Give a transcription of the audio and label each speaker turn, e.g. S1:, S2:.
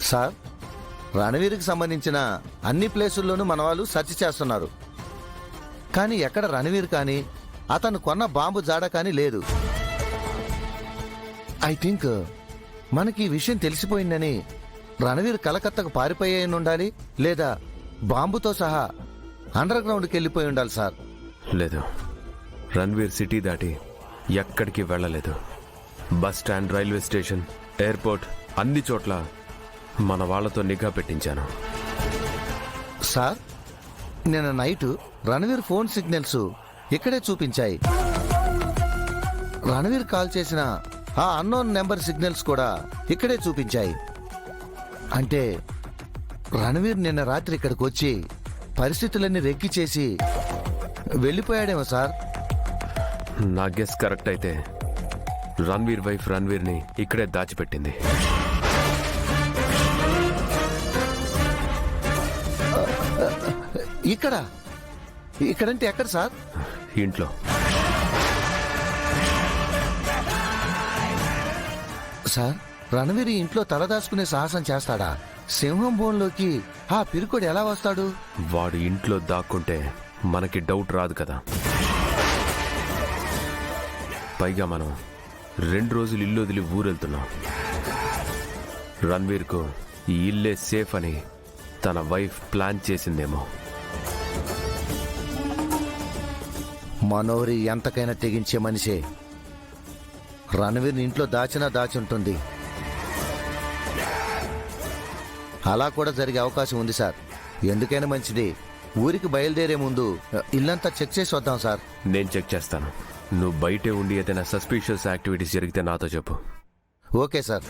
S1: Sir, రణవీర్కి సంబంధించిన అన్ని ప్లేసుల్లోనూ మన వాళ్ళు సెర్చ్ చేస్తున్నారు. కానీ ఎక్కడ రణవీర్ కానీ అతను కొన్న బాంబు జాడ కానీ లేదు. ఐ థింక్ మనకి ఈ విషయం తెలిసిపోయిందని రణవీర్ కలకత్తాకు పారిపోయి ఉండాలి, లేదా బాంబుతో సహా అండర్ గ్రౌండ్కి వెళ్ళిపోయి ఉండాలి సార్.
S2: లేదు, రణ్వీర్ సిటీ దాటి ఎక్కడికి వెళ్ళలేదు. Bus stand, railway station, airport అన్ని చోట్ల మన వాళ్లతో నిఘా పెట్టించాను.
S1: సార్, నిన్న నైట్ రణవీర్ ఫోన్ సిగ్నల్స్ ఇక్కడే చూపించాయి. రణవీర్ కాల్ చేసిన ఆ అన్నోన్ నెంబర్ సిగ్నల్స్ కూడా ఇక్కడే చూపించాయి. అంటే రణవీర్ నిన్న రాత్రి ఇక్కడికి వచ్చి పరిస్థితులన్నీ రెక్కి చేసి వెళ్ళిపోయాడేమో సార్.
S2: నా గెస్ కరెక్ట్ అయితే రణ్వీర్ వైఫ్ రణ్వీర్ని ఇక్కడే దాచిపెట్టింది.
S1: ఇక్కడంటే ఎక్కడ సార్?
S2: ఇంట్లో.
S1: సార్, రణవీర్ ఇంట్లో తలదాచుకునే సాహసం చేస్తాడా? సింహం బోన్లోకి ఆ పిరుకోడు ఎలా వస్తాడు?
S2: వాడు ఇంట్లో దాక్కుంటే మనకి డౌట్ రాదు కదా. పైగా మనం 2 రోజులు ఇల్లు వదిలి ఊరెళ్తున్నాం. రణ్వీర్కు ఈ ఇల్లే సేఫ్ అని తన వైఫ్ ప్లాన్ చేసిందేమో.
S1: మనోహరి ఎంతకైనా తెగించే మనిషే. రణవీర్ ఇంట్లో దాచినా దాచి ఉంటుంది. అలా కూడా జరిగే అవకాశం ఉంది సార్. ఎందుకైనా మంచిది, ఊరికి బయలుదేరే ముందు ఇల్లంతా చెక్ చేసి వద్దాం సార్.
S2: నేను చెక్ చేస్తాను. నువ్వు బయటే ఉండి ఏదైనా సస్పీషియస్ యాక్టివిటీస్ జరిగితే నాతో చెప్పు.
S1: Okay sir.